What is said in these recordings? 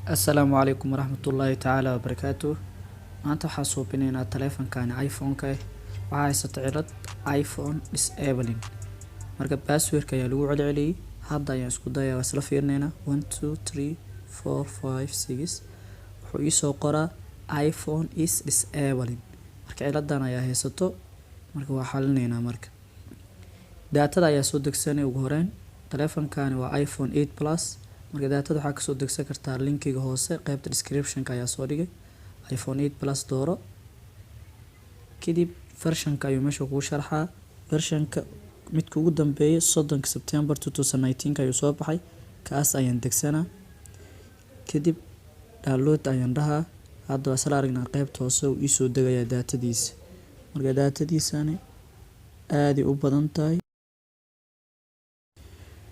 السلام عليكم ورحمة الله تعالى وبركاته. maanta waxaa suubinaynaa taleefankani iPhone-ka waxaa haysata cilad iPhone disabling marka passwordka ayaa lagu celceliyay. hadda ayaan isku dayaa isla fiirinaynaa 1 2 3 4 5 6 wuxuu ii soo qoraa iPhone is disabling marka ciladan ayaa haysato marka waa xalinaynaa. marka daatada ayaa soo degsanay ugu horeyn. taleefankani waa iPhone 8 Plus marka daatada waxaa kasoo degsan kartaa linkiga hoose qaybta description-ka ayaa soo dhigay. iPhone 8 Plus dooro kadib version-ka ayuu meesha kugu sharxaa. version-ka midka ugu dambeeyay 30 September 2019 ayuu soo baxay, kaas ayaan degsanaa. kadib download ayaan dhahaa. hadda waa isla aragnaa qaybta hoose uu isoo degayaa daatadiisa. marka daatadiisani aad u badan tahay.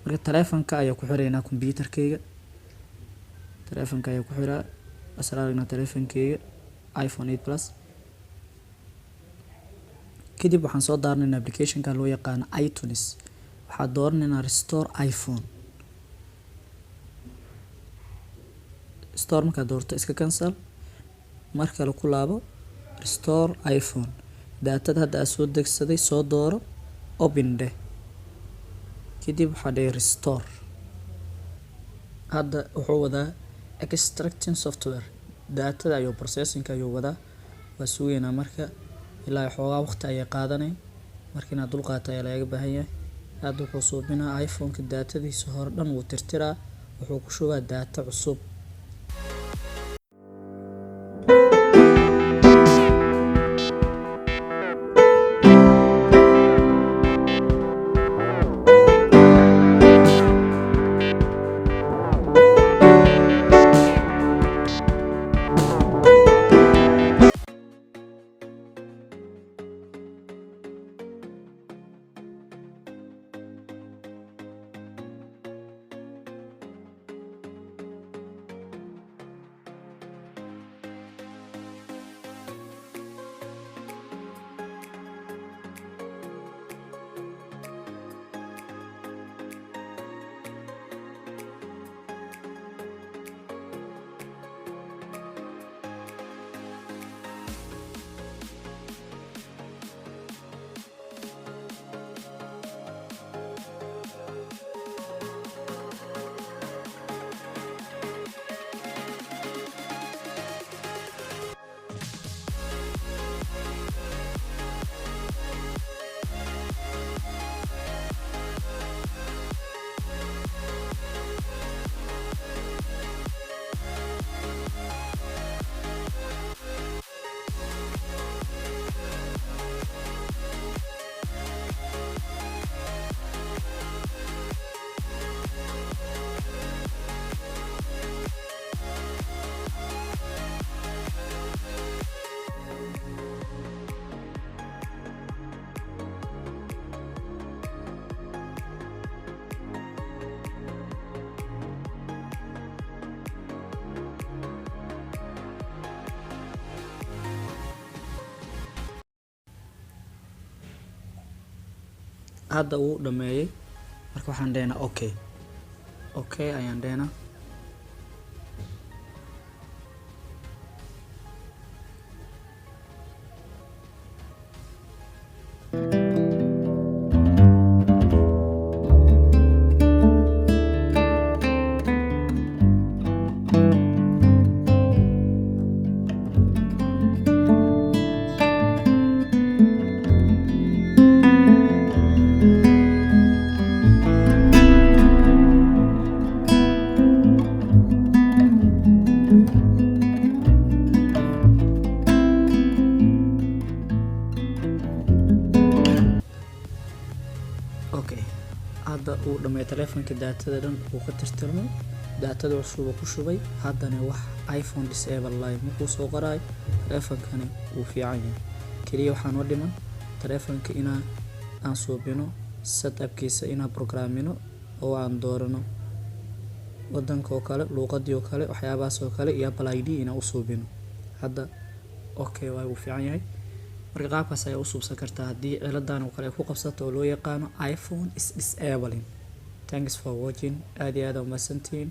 marka taleefanka ayaa ku xireynaa computerkayga. taleefanka ayaa ku xiraa isla aragnaa taleefankayga iPhone 8 Plus. kadib waxaan soo daarnaynaa application-ka loo yaqaan iTunes. waxaa dooranaynaa restore iPhone. restore markaa doorto iska cancel. markale ku laabo restore iPhone. daatada hadda aad soo degsaday soo dooro open dheh. kadib waxaa dheh restore. hadda wuxuu wadaa extracting software. daatada ayuu processing ayuu wadaa. waa sugeynaa marka ilaa xoogaa waqti ayay qaadanay. marka inaad dul qaato ayaa laga baahan yahay. hadda wuxuu suubinaa iPhone-ka daatadiisa hore dhan wuu tirtiraa. wuxuu ku shubaa daata cusub. hadda wuu dhameeyay. marka waxaan dhehnaa okay ayaan dhehnaa. hadda uu dhamay taleefanka daatada dhan uu ka tirtirmay. daatada cusub uu ku shubay. haddana wax iPhone disable live markuu soo qoray taleefankani wuu fiican yahay. kaliya waxaan u dhiman taleefanka aan suubino setup-kiisa inaan programino oo aan doorano wadanka oo kale, luqadii oo kale, waxyaabahaas oo kale iyo Apple ID inaan u suubino. hadda waa uu fiican yahay. marka qaabkaas ayaa u suubsan kartaa haddii ciladan oo kale ku qabsato oo loo yaqaano iPhone is disabling. Thanks for watching. aad iyo aad u mahadsantihiin.